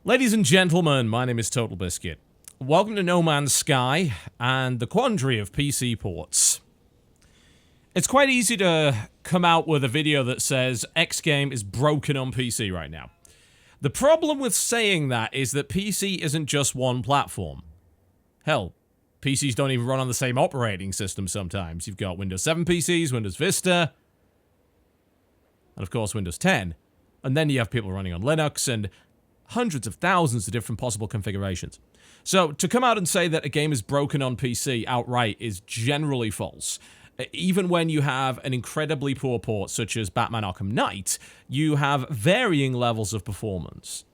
Ladies and gentlemen, my name is TotalBiscuit. Welcome to No Man's Sky and the quandary of PC ports. It's quite easy to come out with a video that says X game is broken on PC right now. The problem with saying that is that PC isn't just one platform. Hell, PCs don't even run on the same operating system sometimes. You've got Windows 7 PCs, Windows Vista, and of course Windows 10. And then you have people running on Linux and hundreds of thousands of different possible configurations. So to come out and say that a game is broken on PC outright is generally false. Even when you have an incredibly poor port such as Batman Arkham Knight, you have varying levels of performance.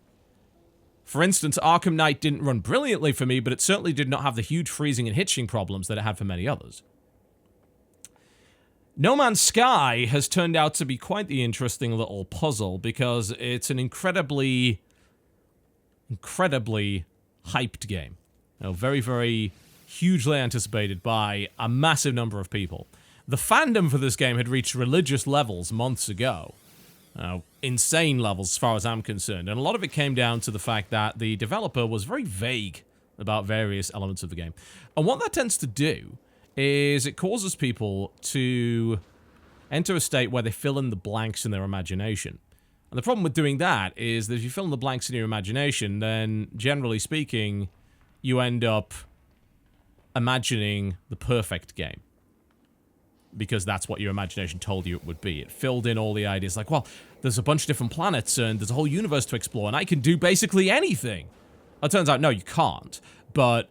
For instance, Arkham Knight didn't run brilliantly for me, but it certainly did not have the huge freezing and hitching problems that it had for many others. No Man's Sky has turned out to be quite the interesting little puzzle because it's an incredibly hyped game. Very, very hugely anticipated by a massive number of people. The fandom for this game had reached religious levels months ago. Insane levels as far as I'm concerned. And a lot of it came down to the fact that the developer was very vague about various elements of the game. And what that tends to do is it causes people to enter a state where they fill in the blanks in their imagination. And the problem with doing that is that if you fill in the blanks in your imagination, then generally speaking, you end up imagining the perfect game. Because that's what your imagination told you it would be. It filled in all the ideas like, well, there's a bunch of different planets and there's a whole universe to explore and I can do basically anything. It turns out, no, you can't. But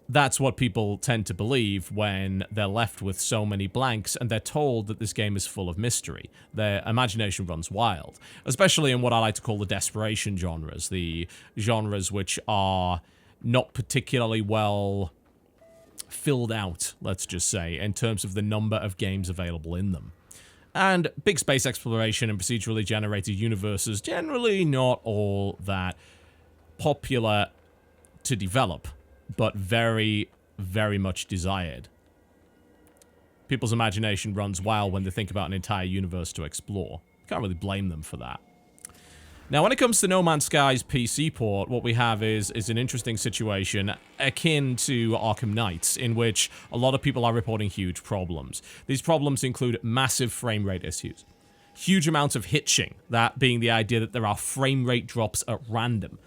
that's what people tend to believe when they're left with so many blanks and they're told that this game is full of mystery. Their imagination runs wild, especially in what I like to call the desperation genres, the genres which are not particularly well filled out, let's just say, in terms of the number of games available in them. And big space exploration and procedurally generated universes generally not all that popular to develop, but very, very much desired. People's imagination runs wild when they think about an entire universe to explore. Can't really blame them for that. Now, when it comes to No Man's Sky's PC port, what we have is an interesting situation akin to Arkham Knight, in which a lot of people are reporting huge problems. These problems include massive frame rate issues, huge amounts of hitching, that being the idea that there are frame rate drops at random,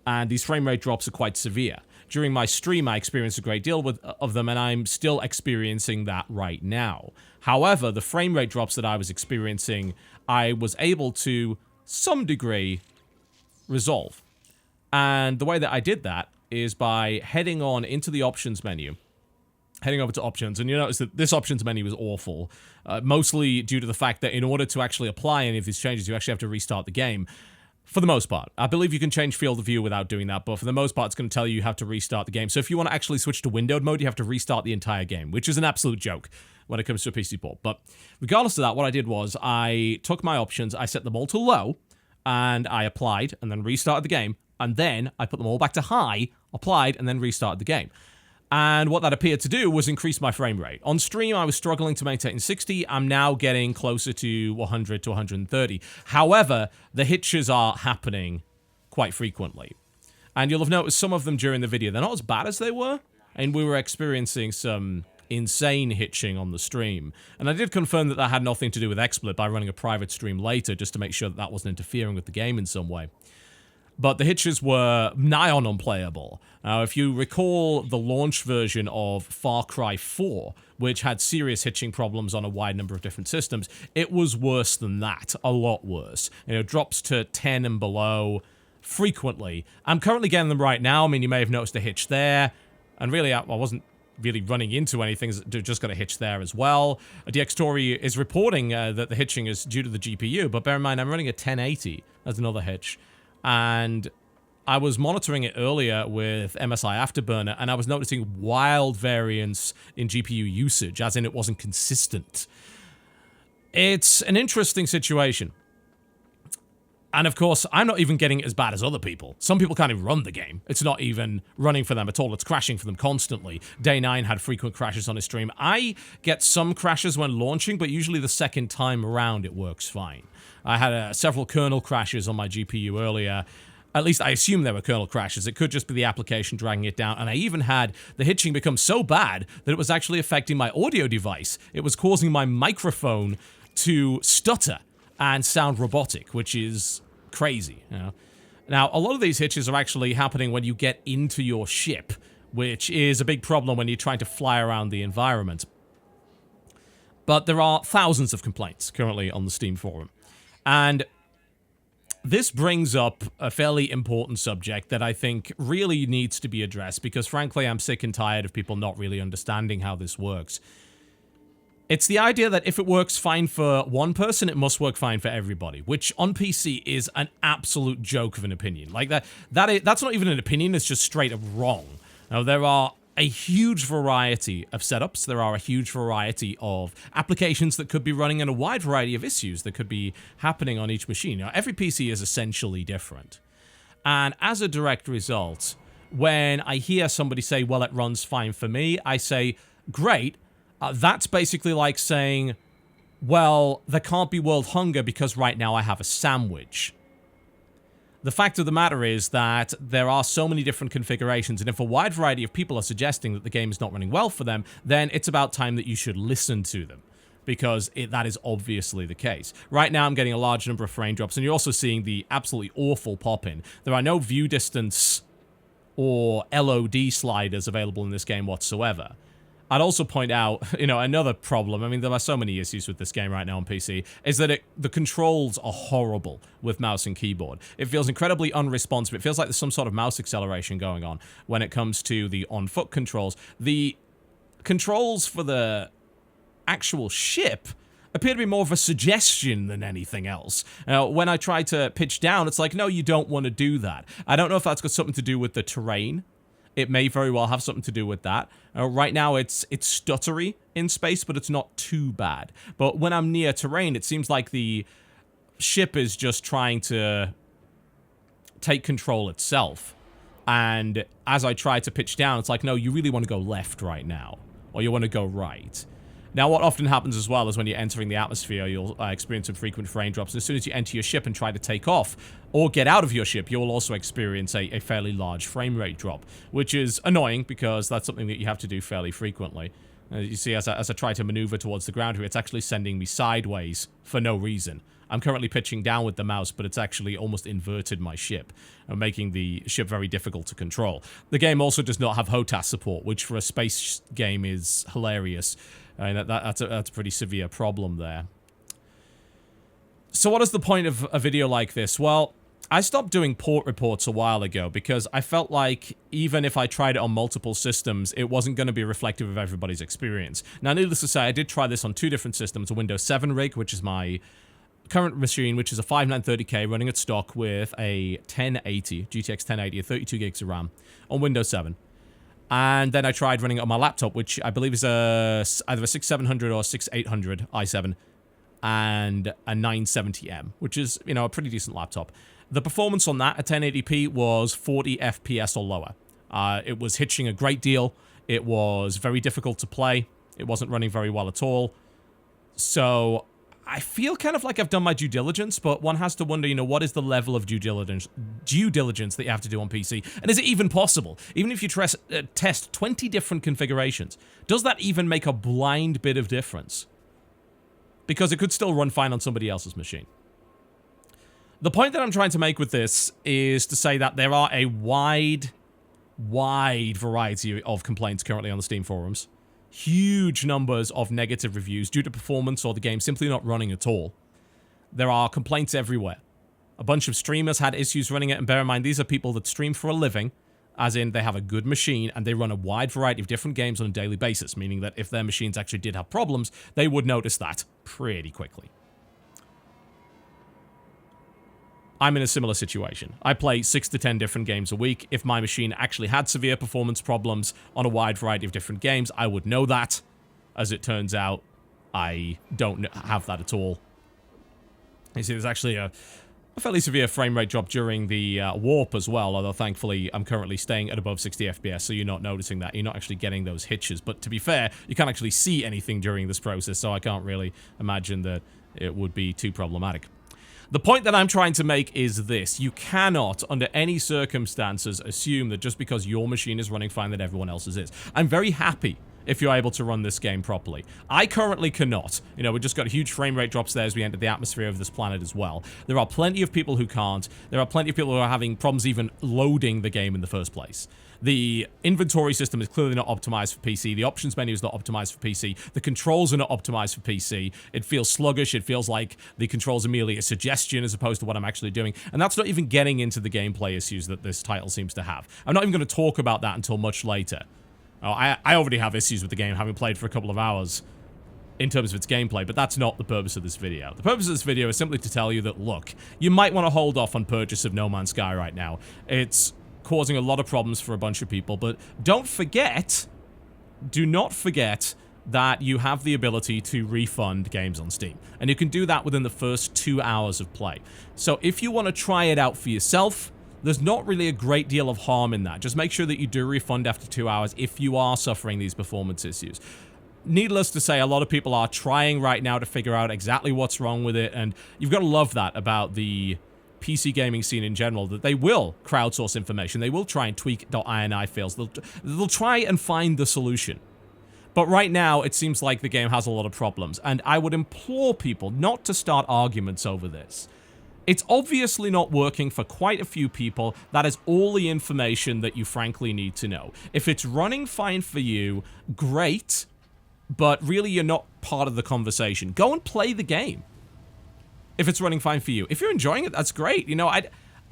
and these frame rate drops are quite severe. During my stream, I experienced a great deal of them, and I'm still experiencing that right now. However, the frame rate drops that I was experiencing, I was able to some degree resolve. And the way that I did that is by heading on into the options menu, heading over to options, and you notice that this options menu is awful, mostly due to the fact that in order to actually apply any of these changes, you actually have to restart the game. For the most part. I believe you can change field of view without doing that, but for the most part, it's going to tell you have to restart the game. So if you want to actually switch to windowed mode, you have to restart the entire game, which is an absolute joke when it comes to a PC port. But regardless of that, what I did was I took my options, I set them all to low, and I applied, and then restarted the game, and then I put them all back to high, applied, and then restarted the game. And what that appeared to do was increase my frame rate. On stream, I was struggling to maintain 60. I'm now getting closer to 100 to 130. However, the hitches are happening quite frequently. And you'll have noticed some of them during the video. They're not as bad as they were, and we were experiencing some insane hitching on the stream. And I did confirm that that had nothing to do with XSplit by running a private stream later, just to make sure that that wasn't interfering with the game in some way. But the hitches were nigh on unplayable. Now, if you recall the launch version of Far Cry 4, which had serious hitching problems on a wide number of different systems, it was worse than that, a lot worse. Drops to 10 and below frequently. I'm currently getting them right now. I mean, you may have noticed a hitch there, and really, I wasn't really running into anything, just got a hitch there as well. DxTory is reporting that the hitching is due to the GPU, but bear in mind, I'm running a 1080. That's another hitch. And I was monitoring it earlier with MSI Afterburner, and I was noticing wild variance in GPU usage, as in it wasn't consistent. It's an interesting situation. And of course, I'm not even getting it as bad as other people. Some people can't even run the game. It's not even running for them at all. It's crashing for them constantly. Day9 had frequent crashes on his stream. I get some crashes when launching, but usually the second time around it works fine. I had several kernel crashes on my GPU earlier, At least I assume there were kernel crashes. It could just be the application dragging it down. And I even had the hitching become so bad that it was actually affecting my audio device. It was causing my microphone to stutter and sound robotic, which is crazy. You know? Now, a lot of these hitches are actually happening when you get into your ship, which is a big problem when you're trying to fly around the environment. But there are thousands of complaints currently on the Steam forum. And this brings up a fairly important subject that I think really needs to be addressed because, frankly, I'm sick and tired of people not really understanding how this works. It's the idea that if it works fine for one person, it must work fine for everybody, which on PC is an absolute joke of an opinion. Like, that's not even an opinion, it's just straight up wrong. Now, there are a huge variety of setups. There are a huge variety of applications that could be running and a wide variety of issues that could be happening on each machine. Now, every PC is essentially different. And as a direct result, when I hear somebody say, well, it runs fine for me, I say, great. That's basically like saying, well, there can't be world hunger because right now I have a sandwich. The fact of the matter is that there are so many different configurations, and if a wide variety of people are suggesting that the game is not running well for them, then it's about time that you should listen to them, because that is obviously the case. Right now I'm getting a large number of frame drops, and you're also seeing the absolutely awful pop-in. There are no view distance or LOD sliders available in this game whatsoever. I'd also point out, another problem, I mean, there are so many issues with this game right now on PC, is that the controls are horrible with mouse and keyboard. It feels incredibly unresponsive. It feels like there's some sort of mouse acceleration going on when it comes to the on-foot controls. The controls for the actual ship appear to be more of a suggestion than anything else. When I try to pitch down, it's like, no, you don't want to do that. I don't know if that's got something to do with the terrain. It may very well have something to do with that. Right now, it's stuttery in space, but it's not too bad. But when I'm near terrain, it seems like the ship is just trying to take control itself. And as I try to pitch down, it's like, no, you really want to go left right now, or you want to go right. Now, what often happens as well is when you're entering the atmosphere, you'll experience some frequent frame drops. And as soon as you enter your ship and try to take off or get out of your ship, you'll also experience a fairly large frame rate drop, which is annoying because that's something that you have to do fairly frequently. You see, as I try to maneuver towards the ground here, it's actually sending me sideways for no reason. I'm currently pitching down with the mouse, but it's actually almost inverted my ship, making the ship very difficult to control. The game also does not have HOTAS support, which for a space game is hilarious. I mean, that's a pretty severe problem there. So what is the point of a video like this? Well, I stopped doing port reports a while ago because I felt like even if I tried it on multiple systems, it wasn't going to be reflective of everybody's experience. Now, needless to say, I did try this on two different systems, a Windows 7 rig, which is my current machine, which is a 5930K running at stock with a 1080, GTX 1080, 32 gigs of RAM on Windows 7. And then I tried running it on my laptop, which I believe is either a 6700 or 6800 i7 and a 970M, which is, a pretty decent laptop. The performance on that at 1080p was 40 FPS or lower. It was hitching a great deal. It was very difficult to play. It wasn't running very well at all. So I feel kind of like I've done my due diligence, but one has to wonder, what is the level of due diligence that you have to do on PC? And is it even possible? Even if you test 20 different configurations, does that even make a blind bit of difference? Because it could still run fine on somebody else's machine. The point that I'm trying to make with this is to say that there are a wide variety of complaints currently on the Steam forums. Huge numbers of negative reviews due to performance or the game simply not running at all. There are complaints everywhere. A bunch of streamers had issues running it, and bear in mind, these are people that stream for a living, as in they have a good machine and they run a wide variety of different games on a daily basis, meaning that if their machines actually did have problems, they would notice that pretty quickly. I'm in a similar situation. I play 6 to 10 different games a week. If my machine actually had severe performance problems on a wide variety of different games, I would know that. As it turns out, I don't have that at all. You see, there's actually a fairly severe frame rate drop during the warp as well, although thankfully I'm currently staying at above 60 FPS, so you're not noticing that. You're not actually getting those hitches. But to be fair, you can't actually see anything during this process, so I can't really imagine that it would be too problematic. The point that I'm trying to make is this. You cannot, under any circumstances, assume that just because your machine is running fine that everyone else's is. I'm very happy if you're able to run this game properly. I currently cannot. You know, we just got huge frame rate drops there as we enter the atmosphere of this planet as well. There are plenty of people who can't. There are plenty of people who are having problems even loading the game in the first place. The inventory system is clearly not optimized for PC. The options menu is not optimized for PC. The controls are not optimized for PC. It feels sluggish. It feels like the controls are merely a suggestion as opposed to what I'm actually doing. And that's not even getting into the gameplay issues that this title seems to have. I'm not even going to talk about that until much later. Oh, I already have issues with the game, having played for a couple of hours in terms of its gameplay, but that's not the purpose of this video. The purpose of this video is simply to tell you that, look, you might want to hold off on purchase of No Man's Sky right now. It's causing a lot of problems for a bunch of people, but don't forget, do not forget that you have the ability to refund games on Steam, and you can do that within the first 2 hours of play. So if you want to try it out for yourself, there's not really a great deal of harm in that. Just make sure that you do refund after 2 hours if you are suffering these performance issues. Needless to say, a lot of people are trying right now to figure out exactly what's wrong with it, and you've got to love that about the PC gaming scene in general, that they will crowdsource information. They will try and tweak .ini fails. They'll try and find the solution. But right now, it seems like the game has a lot of problems, and I would implore people not to start arguments over this. It's obviously not working for quite a few people. That is all the information that you frankly need to know. If it's running fine for you, great, but really you're not part of the conversation. Go and play the game if it's running fine for you. If you're enjoying it, that's great. You know,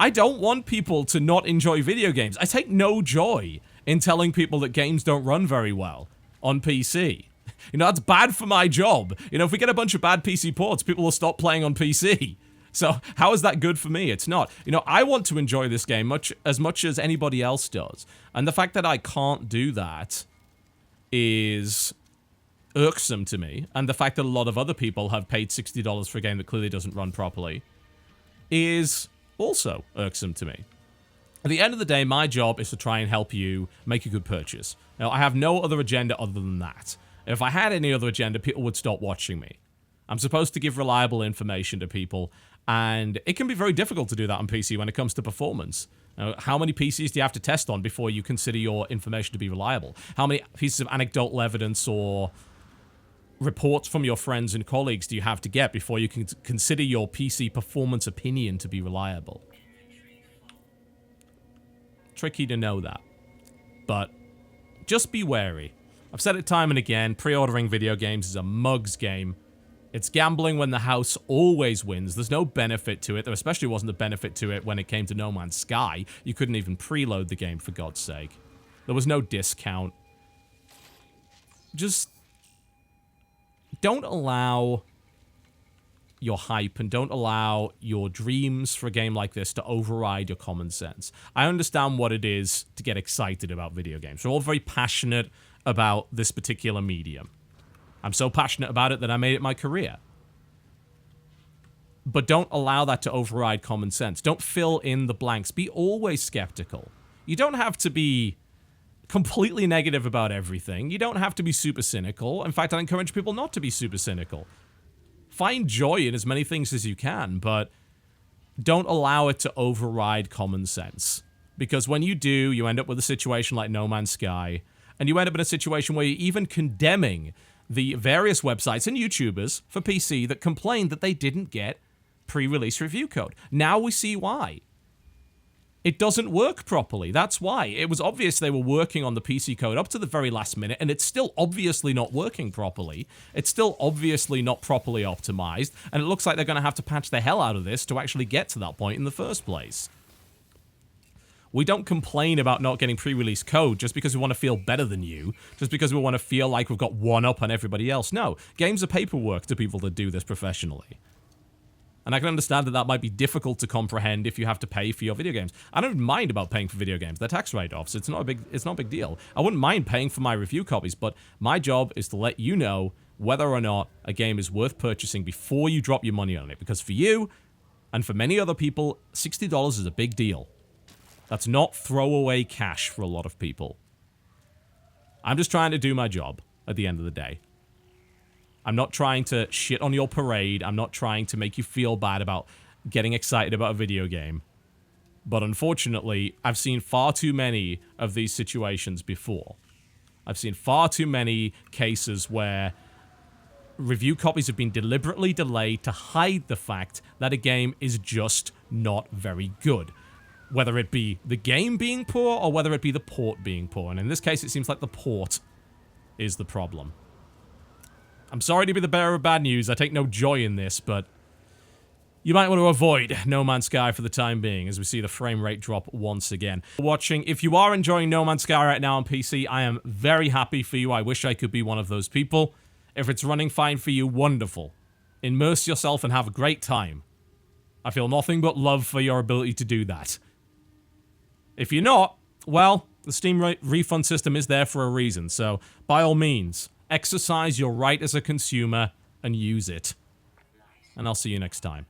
I don't want people to not enjoy video games. I take no joy in telling people that games don't run very well on PC. You know, that's bad for my job. You know, if we get a bunch of bad PC ports, people will stop playing on PC. So how is that good for me? It's not. You know, I want to enjoy this game as much as anybody else does. And the fact that I can't do that is irksome to me, and the fact that a lot of other people have paid $60 for a game that clearly doesn't run properly is also irksome to me. At the end of the day, my job is to try and help you make a good purchase. Now, I have no other agenda other than that. If I had any other agenda, people would stop watching me. I'm supposed to give reliable information to people, and it can be very difficult to do that on PC when it comes to performance. Now, how many PCs do you have to test on before you consider your information to be reliable? How many pieces of anecdotal evidence or reports from your friends and colleagues do you have to get before you can consider your PC performance opinion to be reliable? Tricky to know that. But just be wary. I've said it time and again, pre-ordering video games is a mug's game. It's gambling when the house always wins. There's no benefit to it. There especially wasn't a benefit to it when it came to No Man's Sky. You couldn't even preload the game, for God's sake. There was no discount. Just don't allow your hype and don't allow your dreams for a game like this to override your common sense. I understand what it is to get excited about video games. We're all very passionate about this particular medium. I'm so passionate about it that I made it my career. But don't allow that to override common sense. Don't fill in the blanks. Be always skeptical. You don't have to be completely negative about everything. You don't have to be super cynical. In fact, I encourage people not to be super cynical. Find joy in as many things as you can, but don't allow it to override common sense. Because when you do, you end up with a situation like No Man's Sky, and you end up in a situation where you're even condemning the various websites and YouTubers for PC that complained that they didn't get pre-release review code. Now we see why. It doesn't work properly. That's why. It was obvious they were working on the PC code up to the very last minute, and it's still obviously not working properly. It's still obviously not properly optimized, and it looks like they're going to have to patch the hell out of this to actually get to that point in the first place. We don't complain about not getting pre-release code just because we want to feel better than you, just because we want to feel like we've got one up on everybody else. No, games are paperwork to people that do this professionally. And I can understand that that might be difficult to comprehend if you have to pay for your video games. I don't mind about paying for video games. They're tax write-offs. It's not a big deal. I wouldn't mind paying for my review copies, but my job is to let you know whether or not a game is worth purchasing before you drop your money on it. Because for you, and for many other people, $60 is a big deal. That's not throwaway cash for a lot of people. I'm just trying to do my job at the end of the day. I'm not trying to shit on your parade. I'm not trying to make you feel bad about getting excited about a video game. But unfortunately, I've seen far too many of these situations before. I've seen far too many cases where review copies have been deliberately delayed to hide the fact that a game is just not very good. Whether it be the game being poor or whether it be the port being poor. And in this case, it seems like the port is the problem. I'm sorry to be the bearer of bad news. I take no joy in this, but you might want to avoid No Man's Sky for the time being as we see the frame rate drop once again. Watching, if you are enjoying No Man's Sky right now on PC, I am very happy for you. I wish I could be one of those people. If it's running fine for you, wonderful. Immerse yourself and have a great time. I feel nothing but love for your ability to do that. If you're not, well, the Steam refund system is there for a reason, so by all means, exercise your right as a consumer and use it. And I'll see you next time.